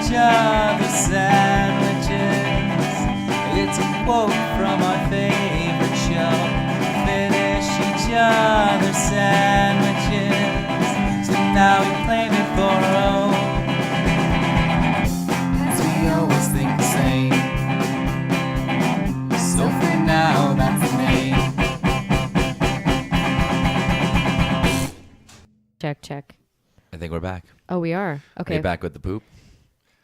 each other sandwiches. It's a quote from our favorite show. Finish each other sandwiches. So now we claim it for our own. 'Cause we always think the same. So for now, that's the name. Check. I think we're back. Oh, we are. Okay. Are you back with the poop?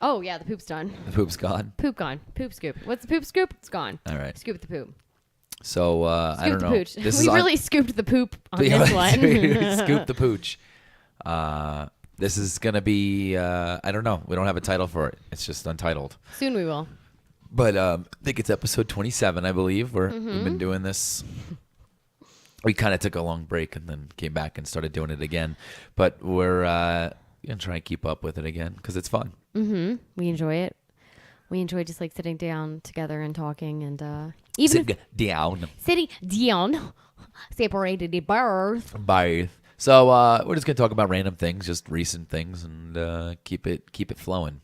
Oh, yeah, the poop's done. The poop's gone. Poop gone. Poop scoop. What's the poop scoop? It's gone. All right. Scoop the poop. So Scoop I don't the know. pooch. We really scooped the poop on Yeah, this one. Scoop the pooch. This is gonna be. I don't know. We don't have a title for it. It's just untitled. Soon we will. But I think it's episode 27, I believe. We've been doing this. We kind of took a long break and then came back and started doing it again. But we're gonna try and keep up with it again because it's fun. Mm-hmm. We enjoy it. We enjoy just like sitting down together and talking and even Sit down. sitting down, separated at birth. Bye. So we're just gonna talk about random things, just recent things, and keep it flowing.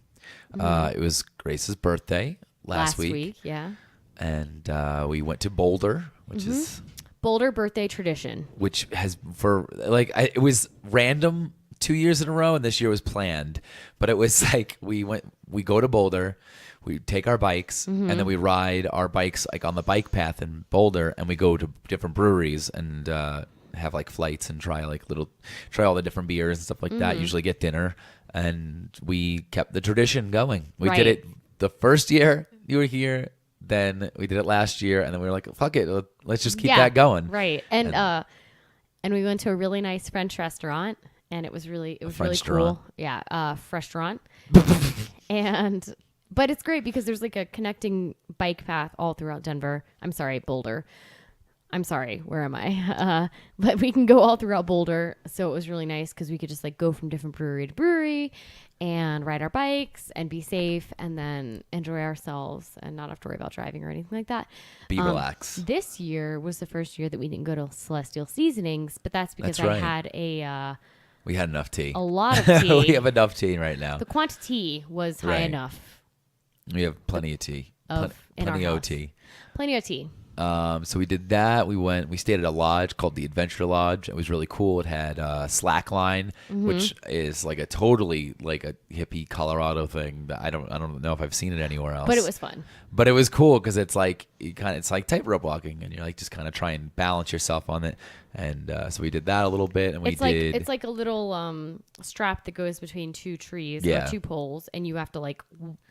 It was Grace's birthday last week, yeah. and we went to Boulder, which is Boulder birthday tradition. which has for like it was random 2 years in a row, and this year was planned. But it was like we go to Boulder, we take our bikes, and then we ride our bikes like on the bike path in Boulder, and we go to different breweries and have like flights and try all the different beers and stuff like that. Usually get dinner, and we kept the tradition going. We did it the first year you were here. Then we did it last year, and then we were like, "Fuck it, let's just keep that going." Right, and we went to a really nice French restaurant, and it was really cool. Yeah, restaurant, but it's great because there's like a connecting bike path all throughout Denver. I'm sorry, Boulder. I'm sorry, where am I? But we can go all throughout Boulder, so it was really nice because we could just like go from different brewery to brewery and ride our bikes and be safe and then enjoy ourselves and not have to worry about driving or anything like that. Be relaxed. This year was the first year that we didn't go to Celestial Seasonings, but that's because That's right. I had We had enough tea. a lot of tea. We have enough tea right now. The quantity was high Right. enough. We have plenty of tea. In our Plenty of house. tea. Plenty of tea. So we did that. We stayed at a lodge called the Adventure Lodge. It was really cool. It had slackline, which is like a totally like a hippie Colorado thing that I don't know if I've seen it anywhere else. But it was fun. But it was cool because it's like it's like tightrope walking, and you're like just kind of try and balance yourself on it. And so we did that a little bit, and It's like a little strap that goes between two trees or two poles, and you have to like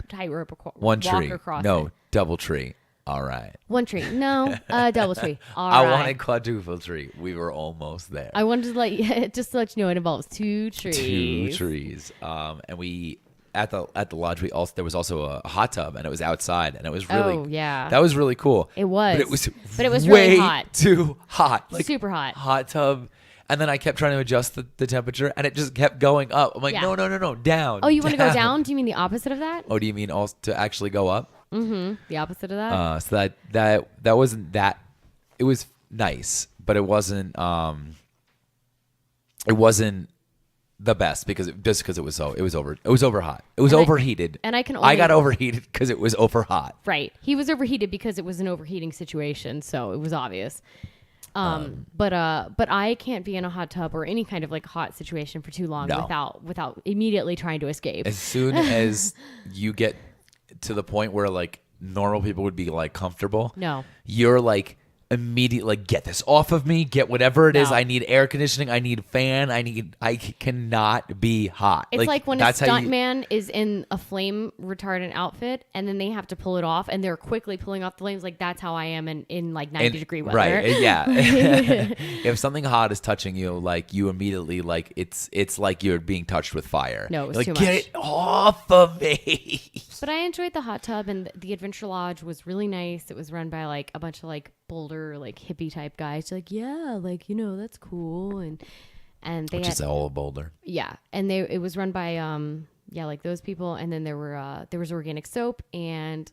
tightrope one walk tree. across. No, it. double tree. All right. One tree. No, double tree. All I right. wanted quadruple tree. We were almost there. I wanted to just to let you know it involves two trees. Two trees. And we at the lodge there was also a hot tub, and it was outside, and it was really that was really cool. It was. But it was really way hot. too hot. Like super hot. Hot tub. And then I kept trying to adjust the temperature, and it just kept going up. I'm like, no, down. Oh, you want to go down? Do you mean the opposite of that? Oh, do you mean also to actually go up? Mm-hmm. The opposite of that? So that wasn't that. It was nice, but it wasn't the best because it was over hot. It was overheated. I got overheated because it was over hot. Right. He was overheated because it was an overheating situation, so it was obvious. But I can't be in a hot tub or any kind of like hot situation for too long without immediately trying to escape. As soon as you get to the point where like normal people would be like comfortable, you're like immediately like, get this off of me, get whatever it is. I need air conditioning, I need fan, I cannot be hot. It's like when a stuntman is in a flame retardant outfit and then they have to pull it off and they're quickly pulling off the flames. Like that's how I am in like 90-degree weather. Right. Yeah. If something hot is touching you, like you immediately like it's like you're being touched with fire. No, it was like, too much. Get it off of me. But I enjoyed the hot tub, and the Adventure Lodge was really nice. It was run by like a bunch of like Boulder like hippie type guys. Like, yeah, like, you know, that's cool. And they Which is all of Boulder. Yeah. And it was run by like those people, and then there was organic soap, and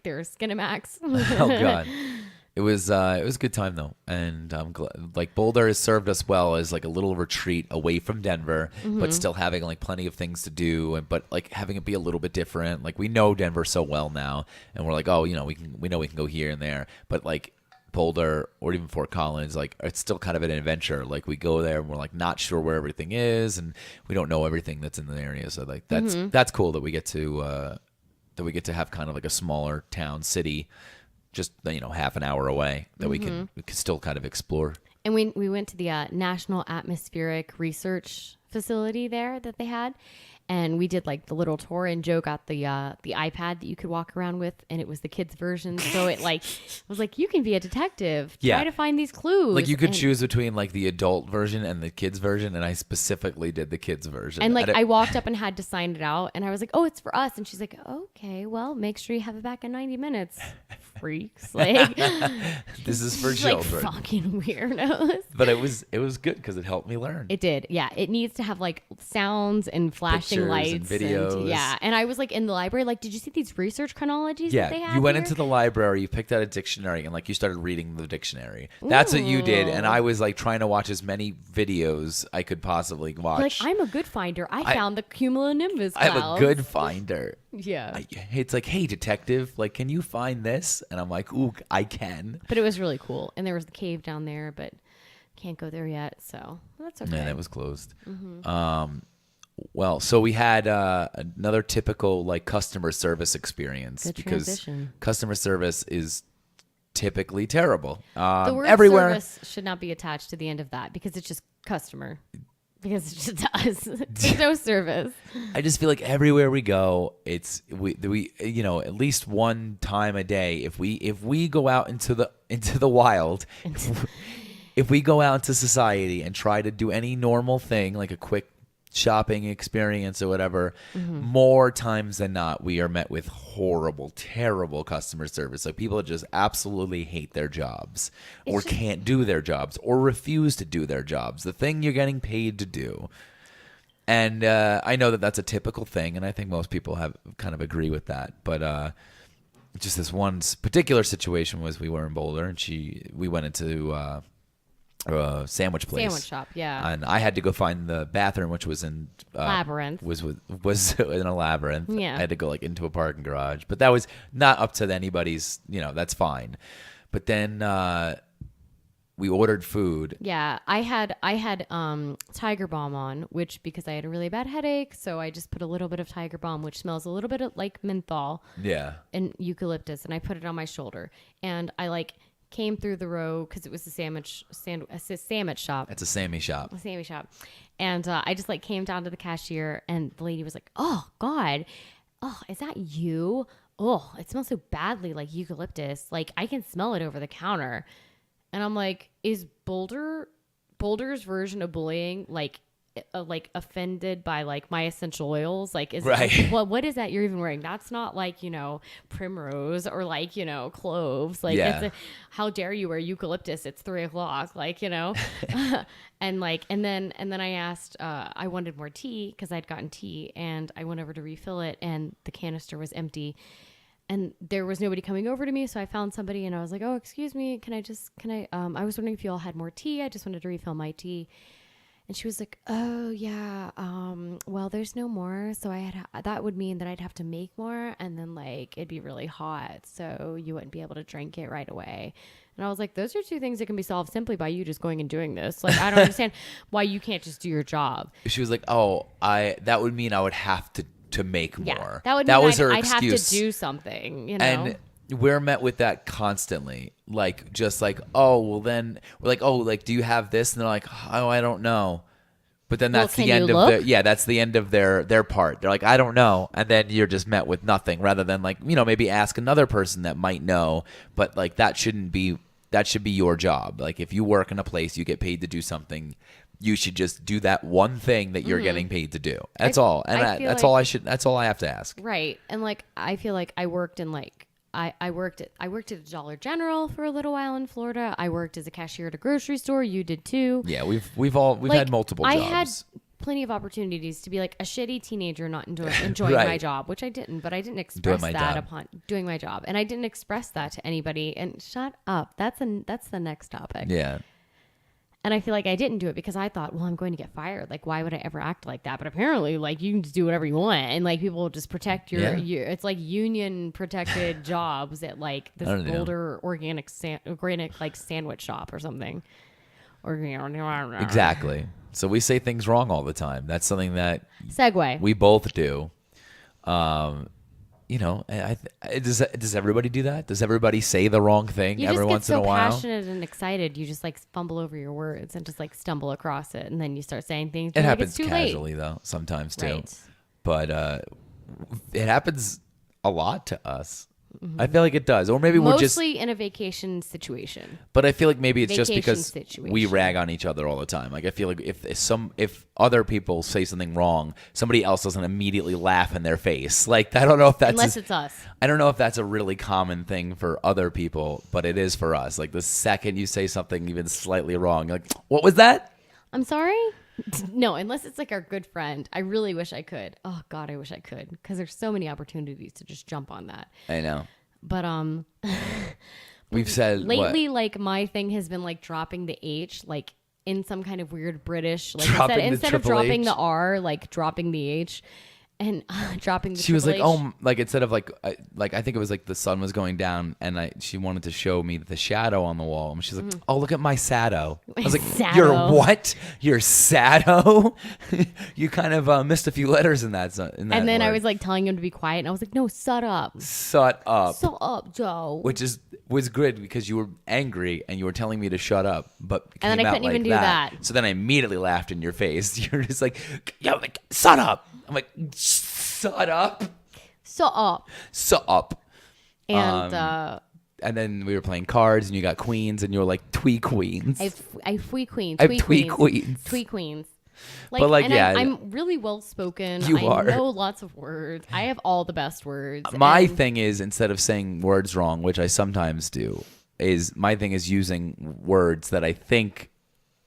there was Skinamax. Oh god. It was a good time though, and I'm glad. Like Boulder has served us well as like a little retreat away from Denver, but still having like plenty of things to do, and but like having it be a little bit different. Like we know Denver so well now, and we're like, oh, you know, we know we can go here and there, but like Boulder or even Fort Collins, like it's still kind of an adventure. Like we go there and we're like not sure where everything is, and we don't know everything that's in the area. So like that's cool that we get to have kind of like a smaller town city, just half an hour away that we can still kind of explore. And we went to the National Atmospheric Research Facility there that they had. And we did like the little tour, and Joe got the iPad that you could walk around with, and it was the kids' version. So it like was like, you can be a detective, Yeah. try to find these clues. Like you could And- choose between like the adult version and the kids version, and I specifically did the kids version. And like I walked up and had to sign it out, and I was like, "Oh, it's for us." And she's like, "Okay, well, make sure you have it back in 90 minutes, freaks." Like this is for like children. fucking weirdos. But it was good because it helped me learn. It did, yeah. It needs to have like sounds and flashing Pictures lights and videos. yeah. And I was like in the library, like, did you see these research chronologies that they Yeah, have? you went here? into the library, you picked out a dictionary, and like you started reading the dictionary. That's what you did, and I was like trying to watch as many videos I could possibly watch. Like, I'm a good finder. I found the cumulonimbus clouds. I'm a good finder. Yeah. It's like, hey, detective, like, can you find this? And I'm like, ooh, I can. But it was really cool. And there was the cave down there, but can't go there yet. So that's okay. And it was closed. Mm-hmm. Well, so we had another typical like customer service experience Good because transition. customer service is typically terrible. The word Everywhere. service should not be attached to the end of that because it's just customer. Because it just does. There's no service. I just feel like everywhere we go, it's we at least one time a day. If we go out into the wild, if we go out into society and try to do any normal thing like a quick shopping experience or whatever, more times than not, we are met with horrible, terrible customer service. Like people just absolutely hate their jobs or can't do their jobs or refuse to do their jobs, the thing you're getting paid to do. And I know that that's a typical thing, and I think most people have kind of agree with that. But just this one particular situation was we were in Boulder, and we went into a sandwich place. Sandwich shop, yeah. And I had to go find the bathroom, which was in Labyrinth. Was in a labyrinth. Yeah. I had to go like into a parking garage, but that was not up to anybody's. That's fine. But then we ordered food. Yeah, I had Tiger Balm on, which because I had a really bad headache, so I just put a little bit of Tiger Balm, which smells a little bit like menthol Yeah. and eucalyptus, and I put it on my shoulder, and I like came through the row because it was a sandwich shop. It's a Sammy shop. A Sammy shop. And I just like came down to the cashier, and the lady was like, "Oh God, oh, is that you? Oh, it smells so badly like eucalyptus. Like I can smell it over the counter." And I'm like, "Is Boulder's version of bullying like offended by like my essential oils? Like, is Right. it, what is that you're even wearing? That's not like primrose or like cloves. Like, Yeah. how dare you wear eucalyptus? It's 3:00. Like and then I asked, I wanted more tea because I'd gotten tea, and I went over to refill it, and the canister was empty. And there was nobody coming over to me, so I found somebody, and I was like, "Oh, excuse me, can I I was wondering if you all had more tea. I just wanted to refill my tea." And she was like, "Oh, yeah, well, there's no more, so that would mean that I'd have to make more, and then like it'd be really hot, so you wouldn't be able to drink it right away." And I was like, "Those are two things that can be solved simply by you just going and doing this. Like, I don't understand why you can't just do your job." She was like, "Oh, that would mean I would have to make Yeah, more." that would mean was her I'd have to excuse. do something, And we're met with that constantly. Like, just like, oh, well, then we're like, oh, like, do you have this? And they're like, oh, I don't know. But then that's Well, the can end you of look? that's the end of their part. They're like, I don't know. And then you're just met with nothing rather than like, maybe ask another person that might know. But like, that should be your job. Like, if you work in a place, you get paid to do something. You should just do that one thing that you're getting paid to do. That's all. And I feel that's like- that's all I have to ask. Right. And like I feel like I worked in like I worked at a Dollar General for a little while in Florida. I worked as a cashier at a grocery store. You did too. Yeah, we've had multiple I jobs. had plenty of opportunities to be like a shitty teenager, not enjoying my Right. job, which I didn't, but I didn't express my that job. upon doing my job. And I didn't express that to anybody. And shut up. That's the next topic. Yeah. And I feel like I didn't do it because I thought, well, I'm going to get fired. Like, why would I ever act like that? But apparently, like, you can just do whatever you want. And, like, people will just protect your it's like union protected jobs at, like, this I don't know. Boulder organic, like, sandwich shop or something. Exactly. So we say things wrong all the time. That's something that Segue. we both do. You know, does everybody do that? Does everybody say the wrong thing You every just get once in so a while? passionate and excited, you just like fumble over your words and just like stumble across it, and then you start saying things. It like, happens it's too casually though, sometimes too. Right. But it happens a lot to us. I feel like it does, or maybe we're just. Mostly in a vacation situation. But I feel like maybe it's just Vacation because situation. we rag on each other all the time. Like I feel like if other people say something wrong, somebody else doesn't immediately laugh in their face. Like I don't know if that's Unless it's us. I don't know if that's a really common thing for other people, but it is for us. Like the second you say something even slightly wrong, you're like, what was that? I'm sorry? No, unless it's like our good friend. I really wish I could. Oh God, I wish I could. Because there's so many opportunities to just jump on that. I know. But We've said lately, like my thing has been like dropping the H, like in some kind of weird British, like Dropping the instead of triple dropping H? the R, like dropping the H, and dropping the. She was like, triple H. oh, like instead of like I think it was like the sun was going down, and she wanted to show me the shadow on the wall, and she's like, oh, look at my sado. I was like, Sado. your what? Your sado? You kind of missed a few letters in that. In that And then I word. was like telling him to be quiet, and I was like, no, shut up, shut up. shut up, Joe. Which was good because you were angry and you were telling me to shut up, but it And then came I out couldn't even like do that. So then I immediately laughed in your face. You're just like, yo, like, shut up. I'm like, shut up, Shut up. shut up. And And then we were playing cards, and you got queens, and you were like twee queens. I fui queens. I Twee twee queens. queens. Twee queens. But, like, and yeah. I'm really well spoken. You I are. know lots of words. I have all the best words. My and thing is, instead of saying words wrong, which I sometimes do, my thing is using words that I think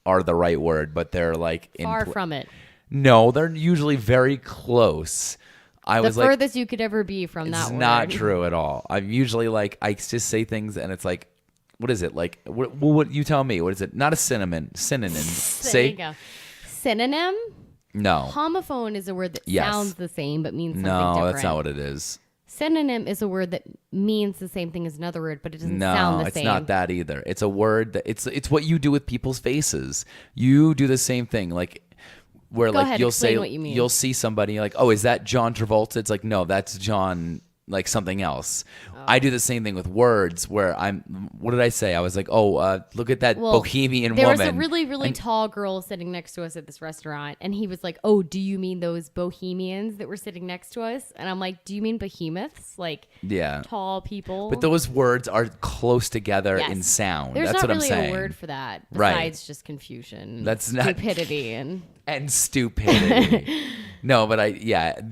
are the right word, but they're like far from it. No, they're usually very close. I The was like, furthest you could ever be from it's that not word. true at all. I'm usually like, I just say things, and it's like, what is it? Like, what you tell me? What is it? Not a synonym. There Say you go. Synonym? no. Homophone is a word that Yes. sounds the same but means something No, different. that's not what it is. Synonym is a word that means the same thing as another word, but it doesn't No, sound the it's same. not that either. It's a word that it's what you do with people's faces. You do the same thing, like where Go like ahead, you'll explain say what you mean. you'll see somebody like, oh, is that John Travolta? It's like, no, that's John like something else. Oh. I do the same thing with words where what did I say? I was like, oh, look at that Well, bohemian there woman. was a really, really tall girl sitting next to us at this restaurant, and he was like, "Oh, do you mean those bohemians that were sitting next to us?" And I'm like, "Do you mean behemoths, like yeah. tall people?" But those words are close together Yes. in sound. There's That's not what really I'm saying. a word for that Right. besides just confusion. That's not- stupidity and And stupidity. No, but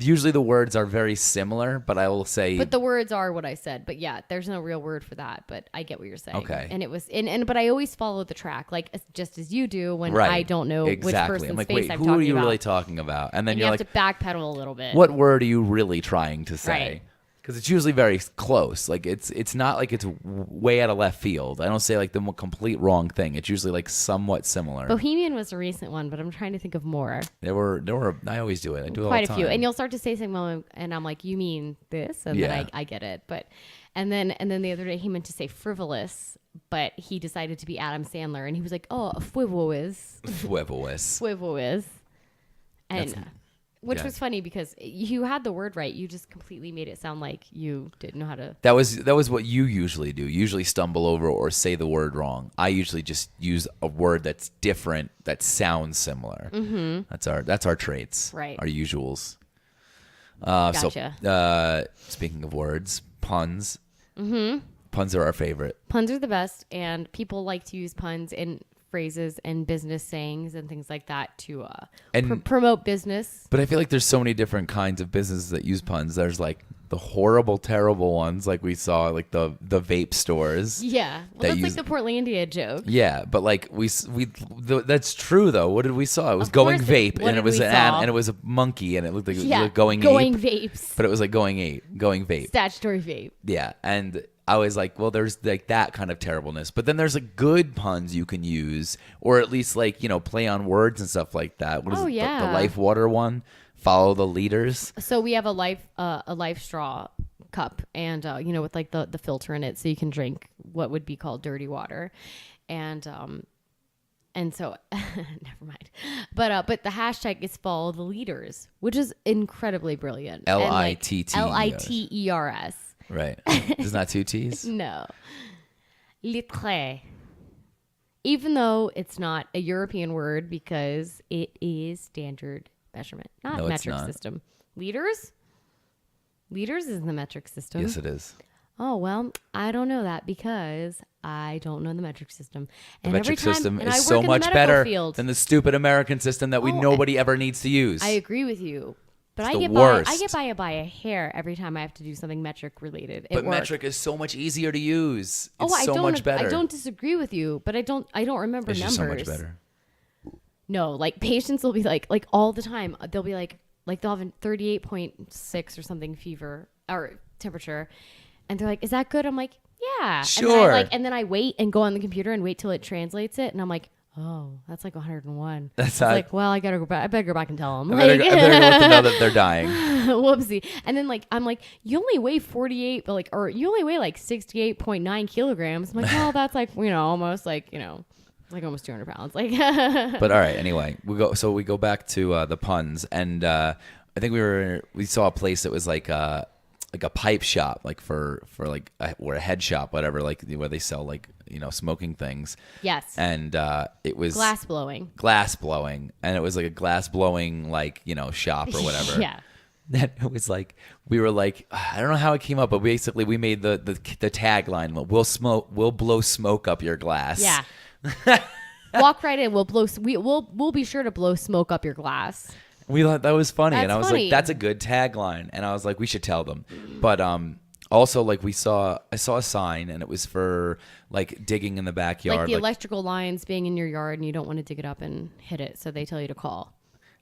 usually the words are very similar, but I will say But the words are what I said. But yeah, there's no real word for that. But I get what you're saying. Okay. And it was, but I always follow the track, like just as you do when right. I don't know exactly. which person's I'm like, face wait, I'm who talking are you about. really talking about? And then And you're you like, have to backpedal a little bit. what word are you really trying to say? Right. Because it's usually very close. Like it's not like it's way out of left field. I don't say like the complete wrong thing. It's usually like somewhat similar. Bohemian was a recent one, but I'm trying to think of more. There were. I always do it. I do it all Quite the a few. time. And you'll start to say something, and I'm like, you mean this? And Yeah. then I get it. But and then the other day he meant to say frivolous, but he decided to be Adam Sandler, and he was like, oh, frivolous. Huevos. Frivolous. And That's- which yeah. was funny because you had the word right. You just completely made it sound like you didn't know how to. That was what you usually do. You usually stumble over or say the word wrong. I usually just use a word that's different that sounds similar. Mm-hmm. That's our traits. Right. Our usuals. Gotcha. So speaking of words, puns. Mm-hmm. Puns are our favorite. Puns are the best, and people like to use puns in phrases and business sayings and things like that to And- promote business. But I feel like there's so many different kinds of businesses that use puns. There's like the horrible, terrible ones like we saw, like the vape stores. Yeah. Well, That that's use- like the Portlandia joke. Yeah, but like that's true though. What did we saw? It was Of going course vape, what and did it was we an saw? and it was a monkey, and it looked like it Yeah. was going vapes. but it was like going vape. Statutory vape. Yeah, and I was like, well, there's like that kind of terribleness, but then there's like good puns you can use, or at least like play on words and stuff like that. What is Oh, it? yeah. The life water one. Follow the leaders. So we have a life straw cup, and with like the filter in it, so you can drink what would be called dirty water, and so never mind. But the hashtag is follow the leaders, which is incredibly brilliant. And, like, LITTERS. Right. There's not two T's. No. Litre. Even though it's not a European word because it is standard measurement, not No, it's metric not. system. Liters? Liters is the metric system. Yes, it is. Oh, well, I don't know that because I don't know the metric system. The And metric every time, system and I is work so in the much medical better field. than the stupid American system that Oh, nobody ever needs to use. I agree with you. But It's I the get worst. by a hair every time I have to do something metric related. But at work. metric is so much easier to use. It's I so don't, much better. I don't disagree with you, but I don't remember it's numbers. just so much better. No, like patients will be like all the time. They'll be like they'll have a 38.6 or something fever or temperature, and they're like, "Is that good?" I'm like, "Yeah." Sure. And then I wait and go on the computer and wait till it translates it, and I'm like, "Oh, that's like 101." That's It's not- like, well, I gotta go back. I better go back and tell them. I better go let them know that they're dying. Whoopsie. And then I'm like, you only weigh 48, but or you only weigh like 68.9 kilograms. I'm like, well, that's like, almost like, like almost 200 pounds. Like, But all right, anyway, we go back to the puns, and I think we saw a place that was like a pipe shop, like for like or a head shop, whatever, like where they sell like smoking things. yes. And it was Glass blowing. and it was like a glass blowing shop or whatever. Yeah. Then it was like we were like, I don't know how it came up, but basically we made the tagline, we'll blow smoke up your glass. Yeah. Walk right in. We'll be sure to blow smoke up your glass. We thought that was funny, and That's I was funny. like, "That's a good tagline." And I was like, "We should tell them." But also like I saw a sign, and it was for like digging in the backyard, Like the electrical lines being in your yard and you don't want to dig it up and hit it, so they tell you to call.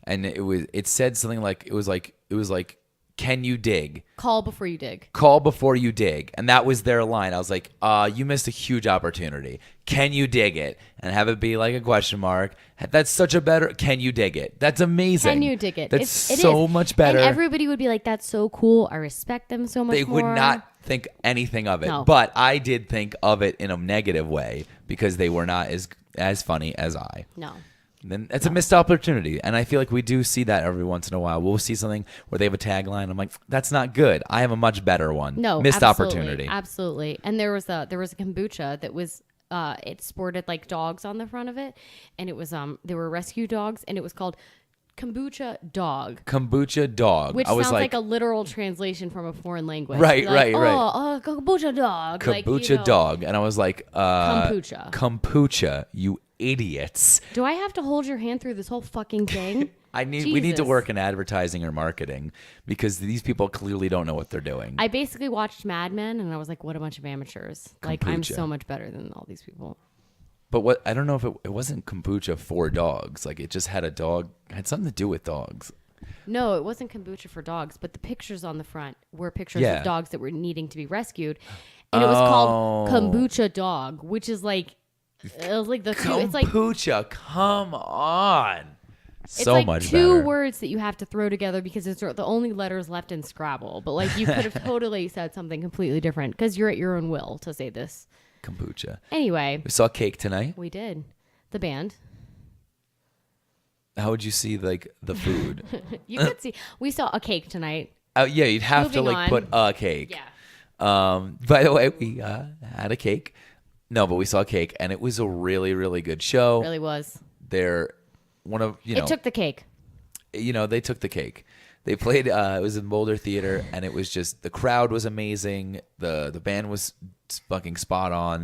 and it said something like it was like, "Can you dig? Call before you dig. Call before you dig," and that was their line. I was like, "You missed a huge opportunity. Can you dig it?" And have it be like a question mark. That's such a better. Can you dig it? That's amazing. Can you dig it? That's It so is. much better. And everybody would be like, "That's so cool. I respect them so much They more." would not think anything of it. No. But I did think of it in a negative way because they were not as funny as I. No. Then it's a missed opportunity. And I feel like we do see that every once in a while. We'll see something where they have a tagline. I'm like, that's not good. I have a much better one. No, missed absolutely, opportunity. Absolutely. And there was a kombucha that was it sported like dogs on the front of it, and it was they were rescue dogs, and it was called kombucha dog. Kombucha dog. Which I was sounds like a literal translation from a foreign language. Right, You're like, right. Kombucha dog. Like, kombucha dog. And I was like, Kombucha. Kombucha, you idiots. Do I have to hold your hand through this whole fucking thing? We need to Jesus. work in advertising or marketing because these people clearly don't know what they're doing. I basically watched Mad Men, and I was like, what a bunch of amateurs. Like, I'm Kombucha. so much better than all these people. But what I don't know if it wasn't kombucha for dogs. Like it just had had something to do with dogs. No, it wasn't kombucha for dogs, but the pictures on the front were pictures Yeah. of dogs that were needing to be rescued. And it was called kombucha dog, which is like, it was like the two, it's like, Kombucha, come on. it's So like much two better. words that you have to throw together because it's the only letters left in Scrabble. But like you could have totally said something completely different because you're at your own will to say this. Kombucha. Anyway, We saw Cake tonight. we did. The band. How would you see like the food? You could see. We saw a cake tonight. Yeah, you'd have to Moving like on. put a cake. Yeah. By the way, we had a cake. No, but we saw Cake, and it was a really, really good show. Really was. They're one of It took the cake. they took the cake. They played. It was in Boulder Theater, and it was just the crowd was amazing. The band was fucking spot on,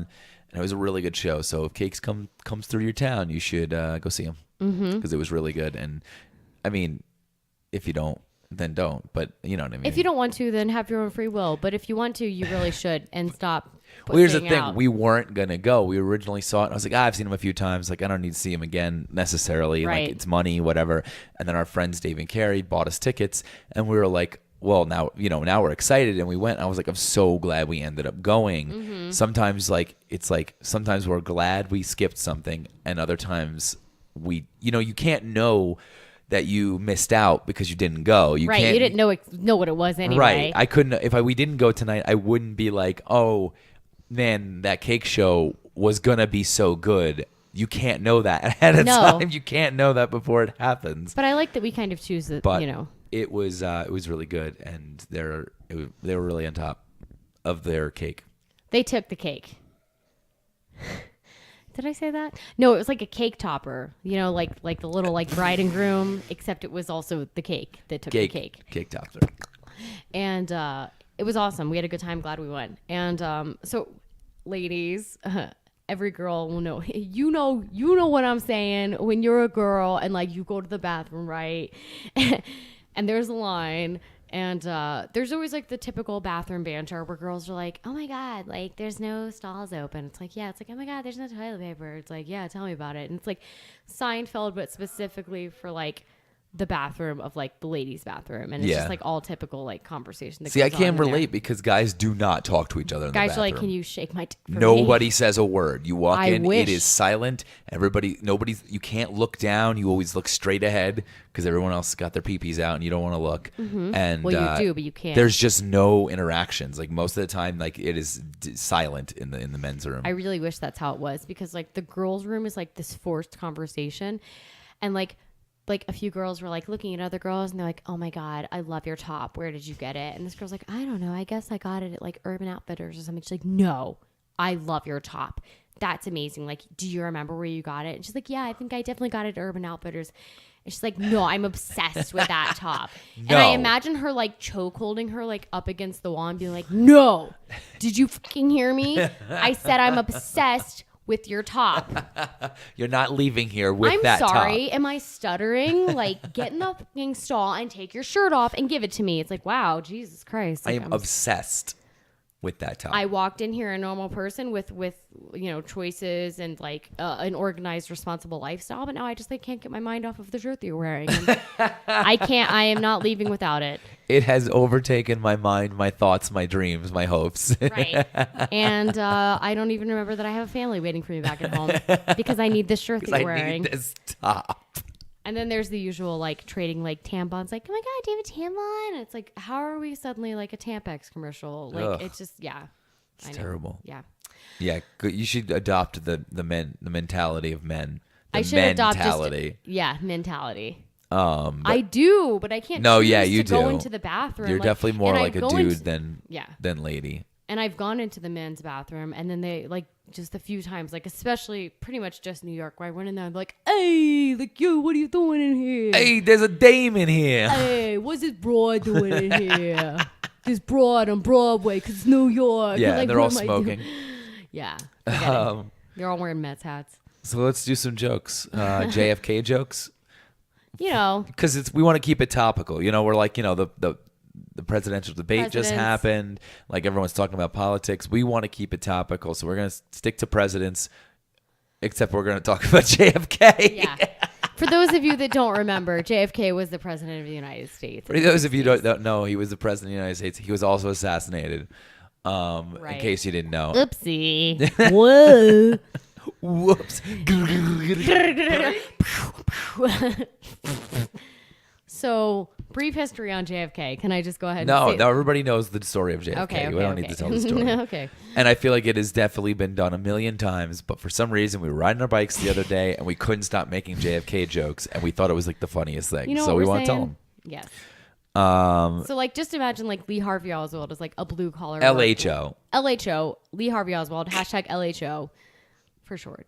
and it was a really good show. So if Cakes comes through your town, you should go see them because it was really good. And I mean, if you don't, then don't. But you know what I mean. If you don't want to, then have your own free will. But if you want to, you really should, and stop. Well, here's the pussing thing. out. We weren't going to go. We originally saw it. And I was like, I've seen him a few times. Like, I don't need to see him again necessarily. Right. Like, it's money, whatever. And then our friends, Dave and Carrie, bought us tickets. And we were like, well, now, now we're excited. And we went. I was like, I'm so glad we ended up going. Mm-hmm. Sometimes, sometimes we're glad we skipped something. And other times you can't know that you missed out because you didn't go. You Right, can't, you didn't know what it was anyway. Right. I couldn't, if we didn't go tonight, I wouldn't be like, oh, man, that cake show was going to be so good. You can't know that ahead of time. You can't know that before it happens. But I like that we kind of choose it, But it was really good. And they were really on top of their cake. They took the cake. Did I say that? No, it was like a cake topper. Like the little like bride and groom, except it was also the cake that took the cake. Cake topper. And it was awesome. We had a good time. Glad we went. And so, ladies, every girl will know. You know what I'm saying. When you're a girl and like you go to the bathroom, right? And there's a line. And there's always like the typical bathroom banter where girls are like, oh my God, like there's no stalls open. It's like, yeah, it's like, oh my God, there's no toilet paper. It's like, yeah, tell me about it. And it's like Seinfeld, but specifically for like the bathroom of like the ladies' bathroom. And it's just like all typical like conversation. That See, I goes on can't in there. relate because guys do not talk to each other in Guys the are bathroom. like, can you shake my dick for me? Nobody says a word. You walk I in, wish. it is silent. You can't look down. You always look straight ahead because everyone else got their peepees out and you don't want to look. Mm-hmm. And Well, you do, but you can't. There's just no interactions. Like most of the time, like it is silent in the men's room. I really wish that's how it was because like the girls' room is like this forced conversation, and like a few girls were like looking at other girls and they're like, oh my God, I love your top. Where did you get it? And this girl's like, I don't know. I guess I got it at like Urban Outfitters or something. She's like, no, I love your top. That's amazing. Like, do you remember where you got it? And she's like, yeah, I think I definitely got it at Urban Outfitters. And she's like, no, I'm obsessed with that top. And I imagine her like choke holding her like up against the wall and being like, no, did you fucking hear me? I said I'm obsessed with your top. You're not leaving here with I'm that sorry. top. Am I stuttering? Like, get in the fucking stall and take your shirt off and give it to me. It's like, wow, Jesus Christ. I Like, am obsessed with that top. I walked in here a normal person with choices and like an organized, responsible lifestyle, but now I just like can't get my mind off of the shirt that you're wearing. And I am not leaving without it. It has overtaken my mind, my thoughts, my dreams, my hopes. Right. And I don't even remember that I have a family waiting for me back at home because I need this shirt that you're I wearing. need this top. And then there's the usual like trading like tampons, like, oh my God, do you have a tampon? And it's like, how are we suddenly like a Tampax commercial? Like, Ugh. it's just, yeah. It's terrible. Yeah. Yeah, you should adopt the mentality of men. I should adopt mentality. mentality. But I do, but I can't No, choose yeah, you to go do. into the bathroom. you're like- definitely more and I like a go dude into- than lady. And I've gone into the men's bathroom, and then they like just a few times, like especially pretty much just New York, where I went in there and they're like, hey, like, yo, what are you doing in here? Hey, there's a dame in here. Hey, what's this broad doing in here? This broad on Broadway, because it's New York. Yeah, Like, and they're what all am I doing? smoking. Yeah. I get it. They're all wearing Mets hats. So let's do some jokes. JFK jokes. You know, Because we want to keep it topical. We're like, the presidential debate just Presidents. happened. Like everyone's talking about politics. We want to keep it topical. So we're going to stick to presidents, except we're going to talk about JFK. yeah. For those of you that don't remember, JFK was the president of the United States. For those of you who don't know, he was the president of the United States. He was also assassinated. In Right. case you didn't know. Oopsie. Whoa. Whoops. So, brief history on JFK. Can I just go ahead and No, say everybody knows the story of JFK. Okay, we don't need to tell the story. Okay. And I feel like it has definitely been done a million times, but for some reason we were riding our bikes the other day and we couldn't stop making JFK jokes, and we thought it was like the funniest thing. You know so what we we're want to tell saying? them. Yes. Um, So, like, just imagine, like, Lee Harvey Oswald is, like, a blue-collar... LHO. LHO. Lee Harvey Oswald. # LHO for short.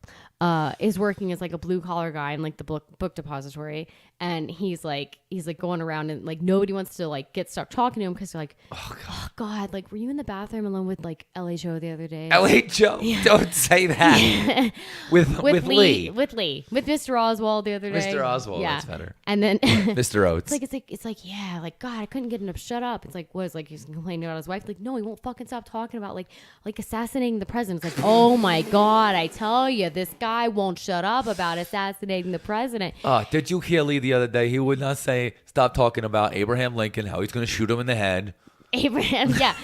is working as like a blue collar guy in like the book depository, and he's like going around and like nobody wants to like get stuck talking to him because they're like, oh God, like were you in the bathroom alone with like L.A. Joe the other day? L.A. Joe, don't say that. with Lee. with Mr. Oswald the other day. Mr. Oswald, that's better. And then Mr. Oates. it's like yeah, like God, I couldn't get him to shut up. It's like was like he's complaining about his wife. Like no, he won't fucking stop talking about like assassinating the president. It's like oh my God, I tell you, this guy won't shut up about assassinating the president. Did you hear Lee the other day? He would not stop talking about Abraham Lincoln, how he's going to shoot him in the head. Abraham, yeah.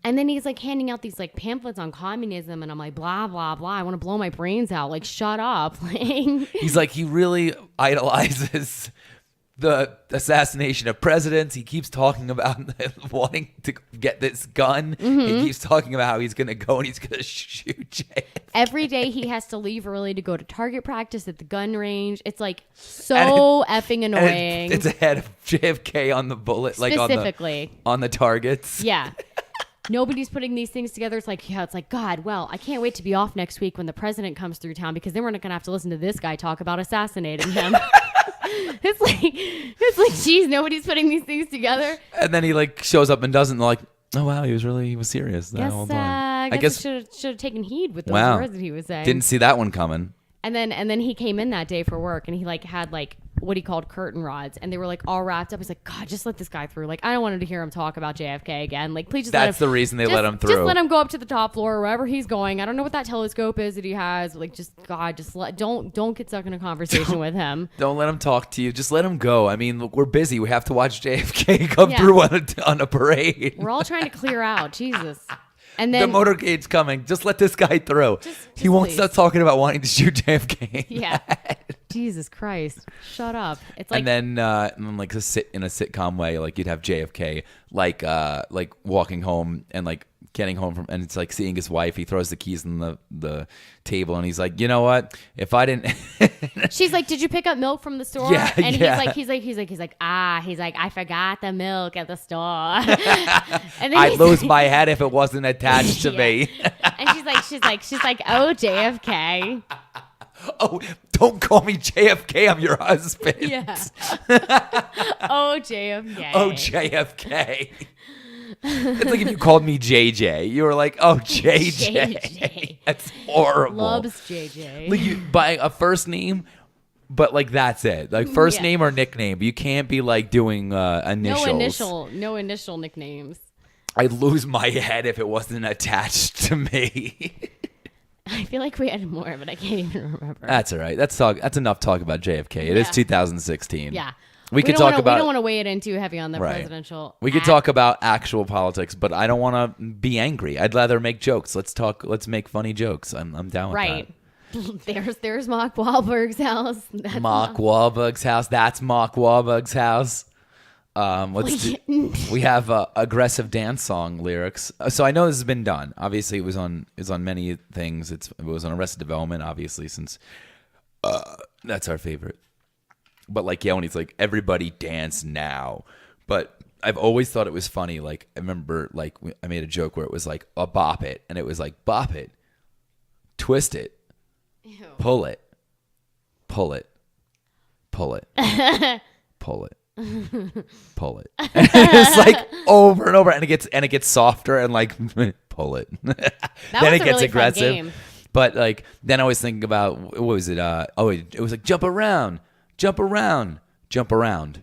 And then he's like handing out these like pamphlets on communism, and I'm like, blah, blah, blah. I want to blow my brains out. Like, shut up. He's like, he really idolizes the assassination of presidents. He keeps talking about wanting to get this gun. He keeps talking about how he's going to go and he's going to shoot JFK. Every day he has to leave early to go to target practice at the gun range. It's like so effing annoying. It's ahead of JFK on the bullet, like specifically on the targets. Yeah. Nobody's putting these things together. It's like, yeah, it's like, God, well, I can't wait to be off next week when the president comes through town because then we're not going to have to listen to this guy talk about assassinating him. It's like, geez, nobody's putting these things together. And then he like shows up and doesn't like, oh wow, he was serious that whole time. I guess should have taken heed with those words that he was saying. Didn't see that one coming. And then he came in that day for work and he like had like what he called curtain rods and they were like all wrapped up. He's like, God, just let this guy through. Like, I don't want to hear him talk about JFK again. Like, please just let him. That's the reason they let him through. Just let him go up to the top floor or wherever he's going. I don't know what that telescope is that he has. Like, don't get stuck in a conversation with him. Don't let him talk to you. Just let him go. I mean, look, we're busy. We have to watch JFK come through on a parade. We're all trying to clear out. Jesus. And then the motorcade's coming. Just let this guy through. He won't stop talking about wanting to shoot JFK. Yeah. Jesus Christ. Shut up. It's like, and then like in a sitcom way, like you'd have JFK like walking home and like getting home from, and it's like seeing his wife. He throws the keys on the table and he's like, you know what? If I didn't, she's like, did you pick up milk from the store? Yeah, and yeah. he's like, I forgot the milk at the store. And then I'd lose my head if it wasn't attached to me. And she's like, oh, JFK. Oh, don't call me JFK. I'm your husband. Yeah. Oh, JFK. Oh, JFK. It's like if you called me JJ. You were like, oh, JJ. That's horrible. Loves JJ. Like you by a first name, but like that's it. Like first name or nickname. But you can't be like doing initials. No initial nicknames. I'd lose my head if it wasn't attached to me. I feel like we had more, but I can't even remember. That's all right. That's enough talk about JFK. It is 2016. Yeah. We could talk about. We don't want to weigh it in too heavy on the presidential. We could talk about actual politics, but I don't want to be angry. I'd rather make jokes. Let's make funny jokes. I'm down with that. There's Mark Wahlberg's house. Mark Wahlberg's house. That's Mark Wahlberg's house. We have aggressive dance song lyrics. So I know this has been done. Obviously, it was on many things. It was on Arrested Development, obviously, since that's our favorite. But like, yeah, when he's like, everybody dance now. But I've always thought it was funny. Like, I remember, like, I made a joke where it was like a bop it, and it was like bop it, twist it, pull it, pull it, pull it, pull it. Pull it. It's like over and over, and it gets softer and like pull it. Then it gets really aggressive. But like then I was thinking about what was it? It was like jump around, jump around, jump around,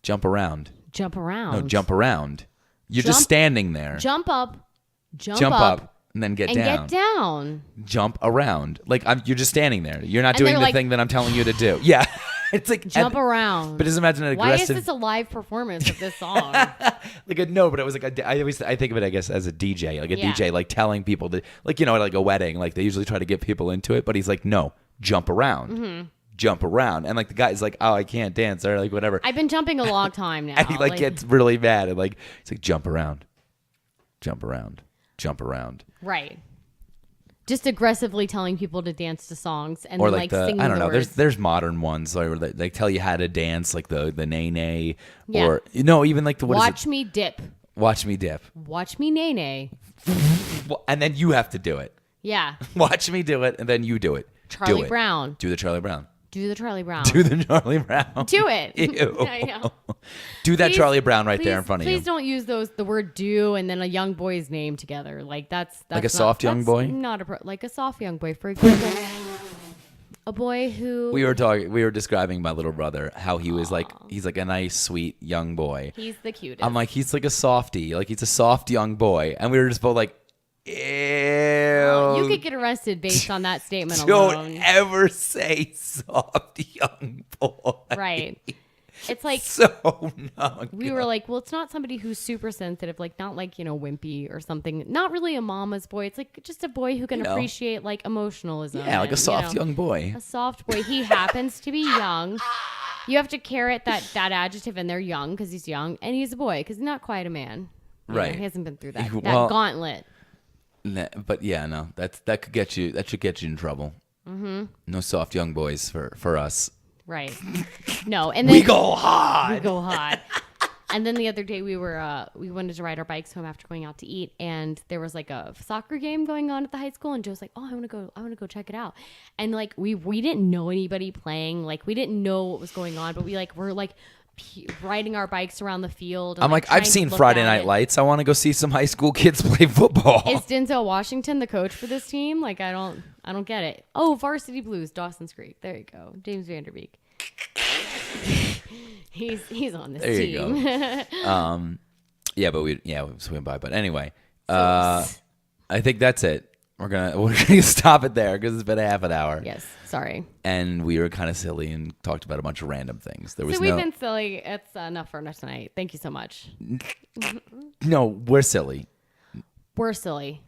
jump around. Jump around. No, jump around. You're just standing there. Jump up. Jump up. And then get down. Get down. Jump around. Like you're just standing there. You're not doing the thing that I'm telling you to do. Yeah. It's like jump around. But just imagine an aggressive. Why is this a live performance of this song? No, but it was like I think of it, I guess, as a DJ, like a DJ, like telling people to, like, you know, like a wedding, like they usually try to get people into it, but he's like, no, jump around, jump around, and like the guy's like, oh, I can't dance or like whatever. I've been jumping a long time now, and he like gets really mad and like he's like, jump around, jump around, jump around, right. Just aggressively telling people to dance to songs and or then, like singing I don't the know. words. There's modern ones where they tell you how to dance, like the nay nay, or even like the watch me dip. Watch me dip. Watch me nay nay. And then you have to do it. Yeah. Watch me do it, and then you do it. Charlie it. Brown. Do the Charlie Brown. Do the Charlie Brown. Do the Charlie Brown. Do it. Ew. I know. Do that Please- Charlie Brown right there in please- front of Please you. don't use the word "do" and then a young boy's name together. Like that's Like a not- soft young that's boy? Not like a soft young boy, for example. A boy who We were describing my little brother, how he was like, he's like a nice, sweet young boy. he's the cutest. I'm like, he's like a softie, like he's a soft young boy. And we were just both like, ew. you could get arrested based on that statement Don't alone. ever say soft young boy. Right. It's like So no. we were like, well, it's not somebody who's super sensitive, like not like, wimpy or something. Not really a mama's boy. It's like just a boy who can You know. appreciate like emotionalism. Yeah, like a and, soft young boy. A soft boy. He happens to be young. You have to carrot that adjective in there, young, because he's young, and he's a boy because he's not quite a man. You know, Right. he hasn't been through that, Well- gauntlet. But yeah, no, that should get you in trouble. Mm-hmm. No soft young boys for us. Right. No, and then We go hard. We go hard. And then the other day we wanted to ride our bikes home after going out to eat, and there was like a soccer game going on at the high school, and Joe's like, "Oh, I want to go check it out." And like we didn't know anybody playing, like we didn't know what was going on, but we're like riding our bikes around the field. And, I'm like, trying I've to seen look Friday at Night it. Lights. I want to go see some high school kids play football. Is Denzel Washington the coach for this team? Like I don't get it. Oh, Varsity Blues, Dawson's Creek. There you go. James Vanderbeek. He's on this There you team. Yeah, we swim by. But anyway, I think that's it. We're gonna stop it there because it's been a half an hour. Yes, sorry. And we were kind of silly and talked about a bunch of random things. There was So we've been silly. It's enough for us tonight. Thank you so much. no, we're silly. We're silly.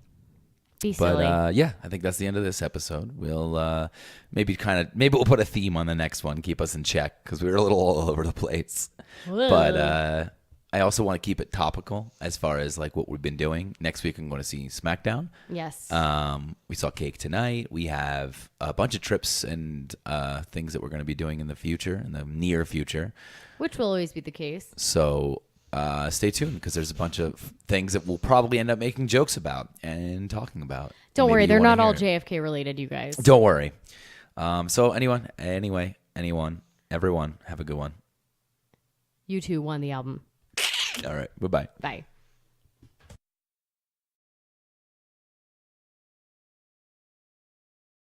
Be But silly. yeah, I think that's the end of this episode. We'll maybe we'll put a theme on the next one, keep us in check because we were a little all over the place. Whoa. But I also want to keep it topical as far as like what we've been doing. Next week I'm going to see SmackDown. Yes. We saw Cake tonight. We have a bunch of trips and things that we're going to be doing in the near future. Which will always be the case. So stay tuned because there's a bunch of things that we'll probably end up making jokes about and talking about. Don't Maybe worry, you they're wanna not all hear it. JFK related, you guys. Don't worry. So anyone, everyone, have a good one. You two won the album. All right. Bye-bye. Bye.